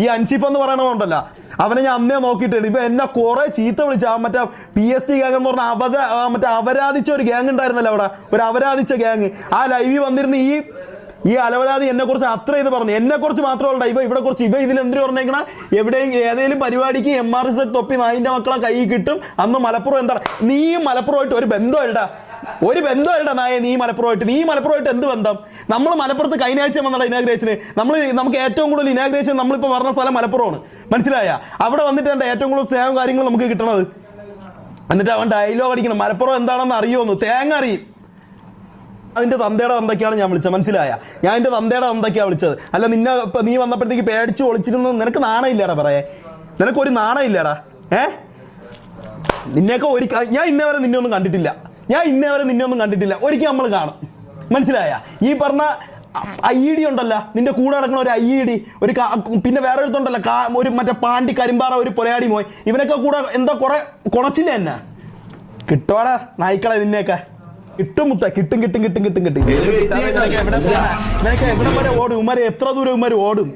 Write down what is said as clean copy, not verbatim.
ഈ അൻഷിഫ് എന്ന് പറയണമുണ്ടല്ലോ, അവനെ ഞാൻ അന്നേ നോക്കിയിട്ടുണ്ട്. ഇപ്പൊ എന്നെ കുറെ ചീത്ത വിളിച്ച മറ്റേ PST ഗ്യാങ് എന്ന് പറഞ്ഞ മറ്റേ അപരാധിച്ച ഒരു ഗ്യാങ് ഉണ്ടായിരുന്നല്ലോ അവിടെ, ഒരു അപരാധിച്ച ഗ്യാങ്. ആ ലൈവിൽ വന്നിരുന്ന ഈ അലവരാതി എന്നെ കുറിച്ച് അത്ര ഇത് പറഞ്ഞു. എന്നെ കുറിച്ച് മാത്രമല്ല, ഇവിടെ കുറച്ച് ഇതിൽ എന്തിനു പറഞ്ഞേക്കണ, എവിടെയും ഏതെങ്കിലും പരിപാടിക്ക് MRZ തൊപ്പി നായിന്റെ മക്കളെ കൈ കിട്ടും. അന്ന് മലപ്പുറം എന്താ, നീ മലപ്പുറമായിട്ട് ഒരു ബന്ധമില്ല, ഒരു ബന്ധമില്ല നായ. നീ മലപ്പുറമായിട്ട് എന്ത് ബന്ധം? നമ്മൾ മലപ്പുറത്ത് കഴിഞ്ഞ ആഴ്ച വന്നുള്ള ഇനാഗ്രേഷന് നമുക്ക് ഏറ്റവും കൂടുതൽ ഇനാഗ്രേഷൻ നമ്മളിപ്പോൾ പറഞ്ഞ സ്ഥലം മലപ്പുറമാണ്, മനസ്സിലായ? അവിടെ വന്നിട്ട് എൻ്റെ ഏറ്റവും കൂടുതൽ സ്നേഹവും കാര്യങ്ങളും നമുക്ക് കിട്ടണത്. എന്നിട്ട് അവൻ ഡയലോഗ് അടിക്കണം, മലപ്പുറം എന്താണെന്ന് അറിയുമെന്ന്. തേങ്ങ അറിയും. അതിന്റെ തന്തയുടെ തന്തയ്ക്കാണ് ഞാൻ വിളിച്ചത്, മനസ്സിലായ? ഞാൻ എൻ്റെ തന്തയുടെ തന്തയ്ക്കാണ് വിളിച്ചത്. അല്ല നീ വന്നപ്പോഴത്തേക്ക് പേടിച്ച് ഒളിച്ചിരുന്നത് നിനക്ക് നാണയില്ലടാ പറയേ? നിനക്കൊരു നാണയില്ലടാ? നിന്നെയൊക്കെ ഞാൻ ഇന്നേവരെ നിന്നെ ഒന്നും കണ്ടിട്ടില്ല. ഒരിക്കൽ നമ്മൾ കാണും, മനസ്സിലായ? ഈ പറഞ്ഞ IED ഉണ്ടല്ലോ, നിന്റെ കൂടെ നടക്കുന്ന ഒരു IED, ഒരു പിന്നെ വേറെ ഒരുത്തുണ്ടല്ലോ, ഒരു മറ്റേ പാണ്ടി കരിമ്പാറ ഒരു പൊലയാടി മോയ്, ഇവനൊക്കെ കൂടെ എന്താ കുറെ കുണച്ചില്ല എന്നെ. കിട്ടോടാ നായ്ക്കളെ, നിന്നെയൊക്കെ കിട്ടും. എവിടെ വരെ ഓടും ഉമ്മരെ? എത്ര ദൂരം ഉമ്മര് ഓടും?